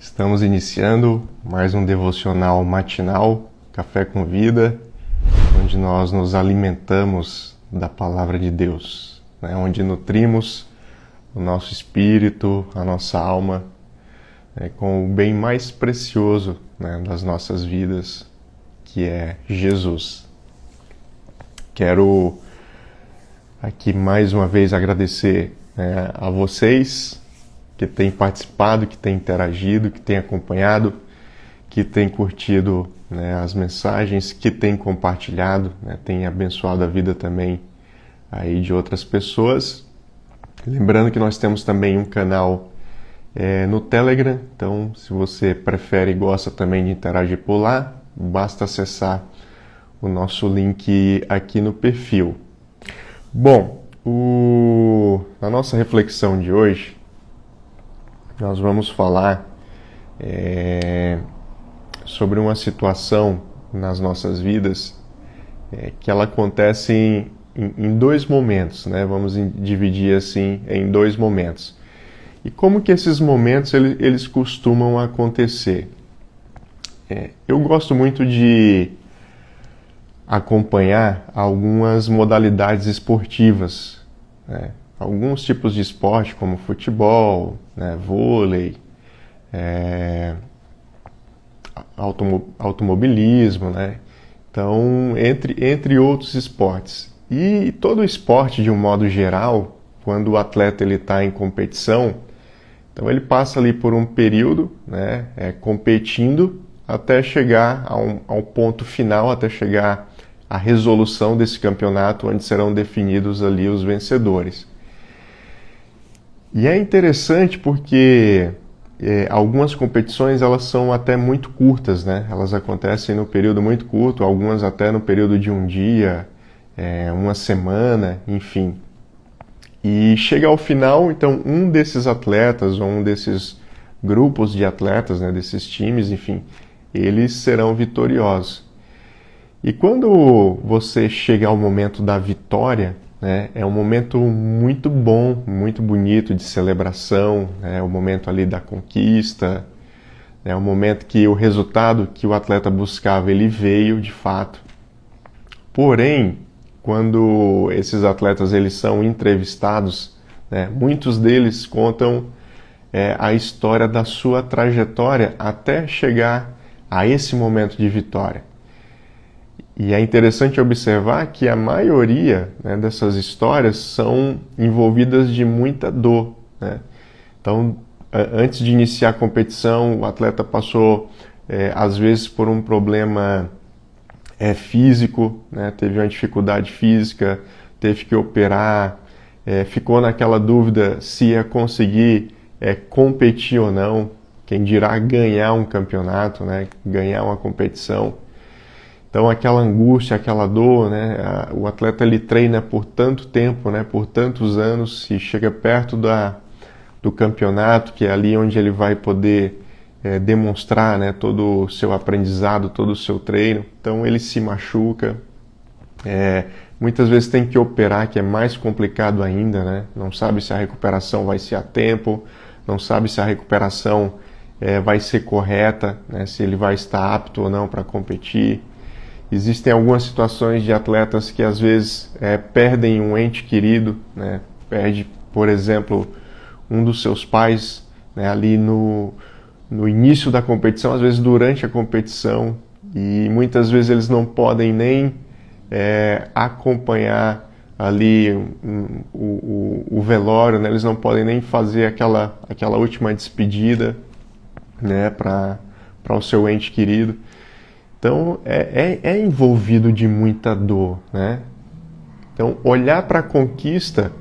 Estamos iniciando mais um devocional matinal, Café com Vida, onde nós nos alimentamos da Palavra de Deus, onde nutrimos o nosso espírito, a nossa alma, com o bem mais precioso das nossas vidas, que é Jesus. Quero aqui mais uma vez agradecer a vocês que têm participado, que têm interagido, que têm acompanhado, que têm curtido as mensagens, que têm compartilhado, têm abençoado a vida também aí de outras pessoas. Lembrando que nós temos também um canal no Telegram, então se você prefere e gosta também de interagir por lá, basta acessar o nosso link aqui no perfil. Bom, na nossa reflexão de hoje, nós vamos falar sobre uma situação nas nossas vidas que ela acontece em dois momentos, Vamos dividir assim em dois momentos. E como que esses momentos eles costumam acontecer? Eu gosto muito de acompanhar algumas modalidades esportivas, alguns tipos de esporte como futebol, vôlei, automobilismo, Então, entre outros esportes. E todo esporte, de um modo geral, quando o atleta está em competição, então ele passa ali por um período competindo até chegar ao ponto final, até chegar à resolução desse campeonato, onde serão definidos ali os vencedores. E é interessante porque algumas competições elas são até muito curtas, Elas acontecem no período muito curto, algumas até no período de um dia, uma semana, enfim. E chega ao final, então, um desses atletas ou um desses grupos de atletas, desses times, enfim, eles serão vitoriosos. E quando você chega ao momento da vitória, é um momento muito bom, muito bonito de celebração, é o momento ali da conquista, é o momento que o resultado que o atleta buscava, ele veio de fato. Porém, quando esses atletas eles são entrevistados, muitos deles contam a história da sua trajetória até chegar a esse momento de vitória. E é interessante observar que a maioria dessas histórias são envolvidas de muita dor. Então, antes de iniciar a competição, o atleta passou, às vezes, por um problema físico, teve uma dificuldade física, teve que operar, ficou naquela dúvida se ia conseguir competir ou não, quem dirá ganhar um campeonato, ganhar uma competição. Então aquela angústia, aquela dor, o atleta ele treina por tanto tempo, por tantos anos, e chega perto do campeonato, que é ali onde ele vai poder demonstrar todo o seu aprendizado, todo o seu treino. Então ele se machuca, muitas vezes tem que operar, que é mais complicado ainda, Não sabe se a recuperação vai ser a tempo, não sabe se a recuperação vai ser correta, se ele vai estar apto ou não para competir. Existem algumas situações de atletas que às vezes perdem um ente querido, perde, por exemplo, um dos seus pais ali no início da competição, às vezes durante a competição, e muitas vezes eles não podem nem acompanhar ali o velório, eles não podem nem fazer aquela última despedida para o seu ente querido. Então, é envolvido de muita dor, Então, olhar para a conquista,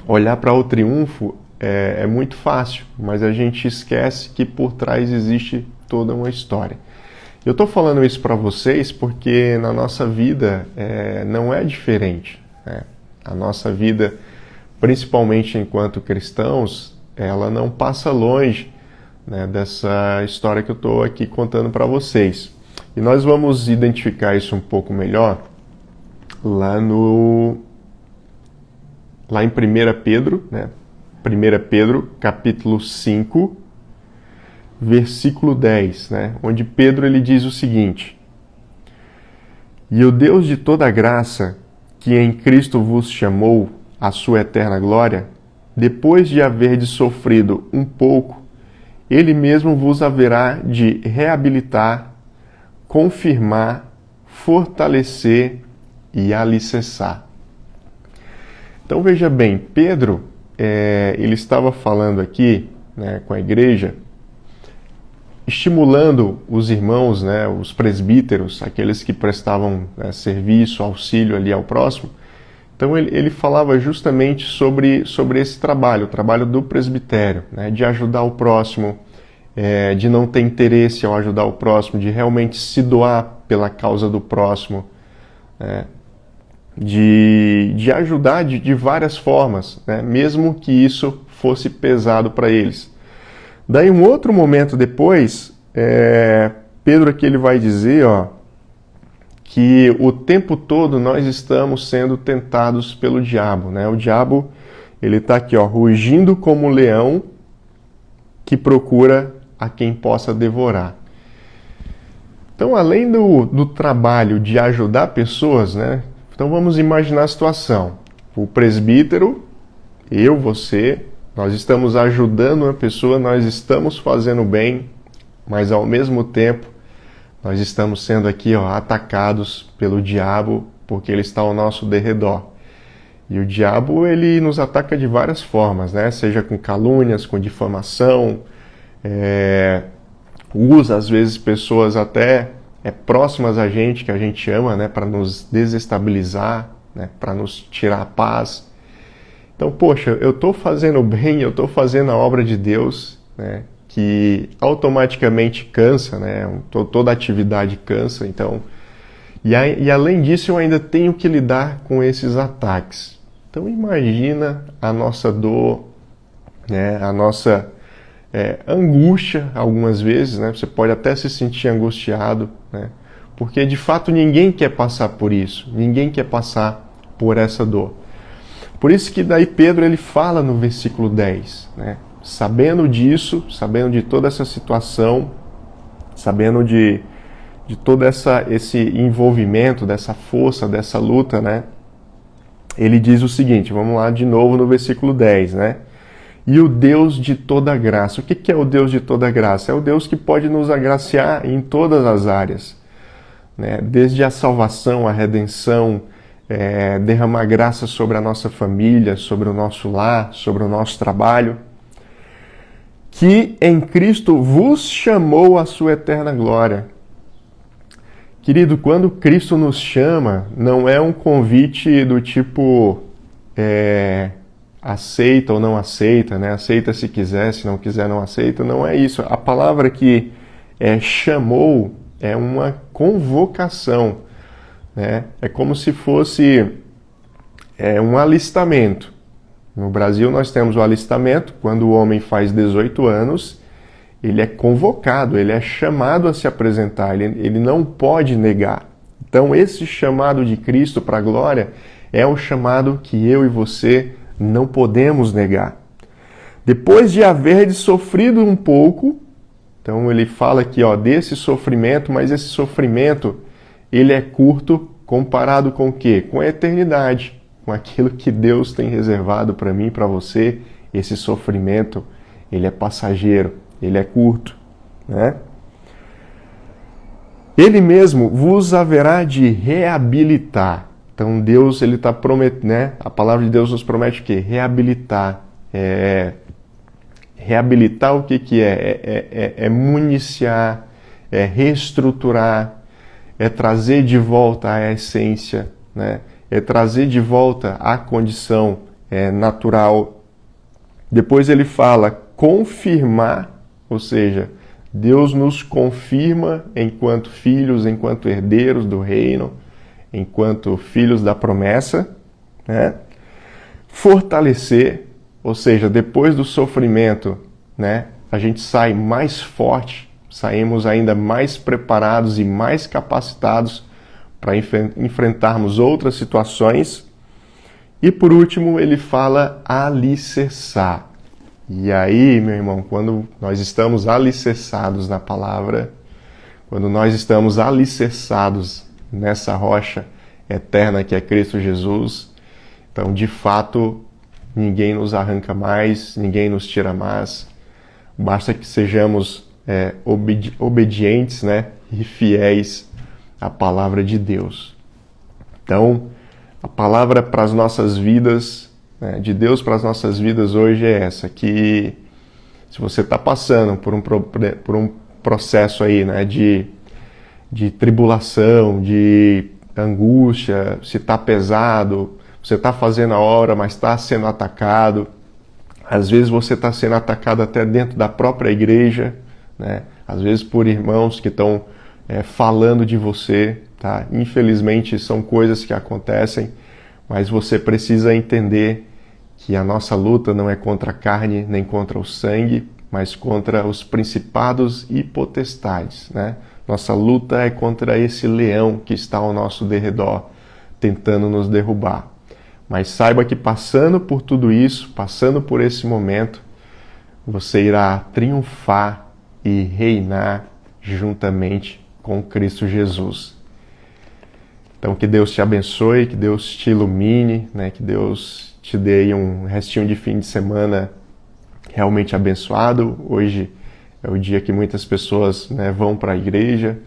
olhar para o triunfo é muito fácil, mas a gente esquece que por trás existe toda uma história. Eu estou falando isso para vocês porque na nossa vida não é diferente. A nossa vida, principalmente enquanto cristãos, ela não passa longe dessa história que eu estou aqui contando para vocês. E nós vamos identificar isso um pouco melhor lá em 1 Pedro, 1 Pedro, capítulo 5, versículo 10, né, onde Pedro ele diz o seguinte: E o Deus de toda graça, que em Cristo vos chamou à sua eterna glória, depois de haverdes sofrido um pouco, Ele mesmo vos haverá de reabilitar, confirmar, fortalecer e alicerçar. Então veja bem, Pedro, ele estava falando aqui, né, com a igreja, estimulando os irmãos, né, os presbíteros, aqueles que prestavam, né, serviço, auxílio ali ao próximo. Então ele falava justamente sobre esse trabalho, o trabalho do presbitério, né, de ajudar o próximo, de não ter interesse ao ajudar o próximo, de realmente se doar pela causa do próximo, né, de ajudar de várias formas, né, mesmo que isso fosse pesado para eles. Daí um outro momento depois, Pedro aqui ele vai dizer, que o tempo todo nós estamos sendo tentados pelo diabo, né? O diabo, ele está aqui, rugindo como um leão que procura a quem possa devorar. Então, além do trabalho de ajudar pessoas, né? Então vamos imaginar a situação. O presbítero, eu, você, nós estamos ajudando uma pessoa, nós estamos fazendo bem, mas ao mesmo tempo nós estamos sendo aqui atacados pelo diabo porque ele está ao nosso derredor. E o diabo ele nos ataca de várias formas, né? Seja com calúnias, com difamação, usa às vezes pessoas até próximas a gente, que a gente ama, né? Para nos desestabilizar, né? Para nos tirar a paz. Então, poxa, eu estou fazendo bem, eu estou fazendo a obra de Deus, né? Que automaticamente cansa, né? Toda atividade cansa, então... E além disso, eu ainda tenho que lidar com esses ataques. Então, imagina a nossa dor, né? A nossa angústia, algumas vezes, né? Você pode até se sentir angustiado, né? Porque, de fato, ninguém quer passar por isso. Ninguém quer passar por essa dor. Por isso que daí Pedro ele fala no versículo 10, né? Sabendo disso, sabendo de toda essa situação, sabendo de todo esse envolvimento, dessa força, dessa luta, né? Ele diz o seguinte, vamos lá de novo no versículo 10, né? E o Deus de toda graça. O que é o Deus de toda graça? É o Deus que pode nos agraciar em todas as áreas, né? Desde a salvação, a redenção, derramar graça sobre a nossa família, sobre o nosso lar, sobre o nosso trabalho, que em Cristo vos chamou à sua eterna glória. Querido, quando Cristo nos chama, não é um convite do tipo aceita ou não aceita, né? Aceita se quiser, se não quiser não aceita, não é isso. A palavra que chamou é uma convocação, né? É como se fosse um alistamento. No Brasil nós temos o alistamento, quando o homem faz 18 anos, ele é convocado, ele é chamado a se apresentar, ele não pode negar. Então esse chamado de Cristo para a glória é um chamado que eu e você não podemos negar. Depois de haver sofrido um pouco, então ele fala aqui desse sofrimento, mas esse sofrimento ele é curto comparado com o quê? Com a eternidade. Com aquilo que Deus tem reservado para mim e para você, esse sofrimento, ele é passageiro, ele é curto, né? Ele mesmo vos haverá de reabilitar. Então Deus, ele está prometendo, né? A palavra de Deus nos promete o quê? Reabilitar. Reabilitar o que é? É municiar, é reestruturar, é trazer de volta a essência, né? É trazer de volta a condição natural. Depois ele fala confirmar, ou seja, Deus nos confirma enquanto filhos, enquanto herdeiros do reino, enquanto filhos da promessa, né? Fortalecer, ou seja, depois do sofrimento, né, a gente sai mais forte, saímos ainda mais preparados e mais capacitados para enfrentarmos outras situações. E por último, ele fala alicerçar. E aí, meu irmão, quando nós estamos alicerçados na palavra, quando nós estamos alicerçados nessa rocha eterna que é Cristo Jesus, então, de fato, ninguém nos arranca mais, ninguém nos tira mais. Basta que sejamos obedientes, né, e fiéis à palavra de Deus. Então, a palavra para as nossas vidas, né, de Deus para as nossas vidas hoje é essa, que se você está passando por um processo aí, né, de tribulação, de angústia, se está pesado, você está fazendo a obra, mas está sendo atacado. Às vezes você está sendo atacado até dentro da própria igreja, né? Às vezes por irmãos que estão falando de você. Tá? Infelizmente são coisas que acontecem, mas você precisa entender que a nossa luta não é contra a carne nem contra o sangue, mas contra os principados e potestades, né? Nossa luta é contra esse leão que está ao nosso derredor, tentando nos derrubar. Mas saiba que passando por tudo isso, passando por esse momento, você irá triunfar e reinar juntamente com Cristo Jesus. Então que Deus te abençoe, que Deus te ilumine, né? Que Deus te dê aí um restinho de fim de semana realmente abençoado. Hoje é o dia que muitas pessoas, né, vão para a igreja,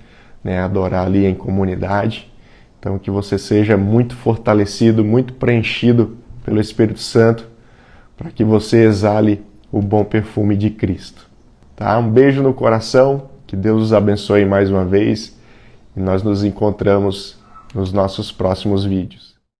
né, adorar ali em comunidade. Então que você seja muito fortalecido, muito preenchido pelo Espírito Santo, para que você exale o bom perfume de Cristo. Tá? Um beijo no coração, que Deus os abençoe mais uma vez e nós nos encontramos nos nossos próximos vídeos.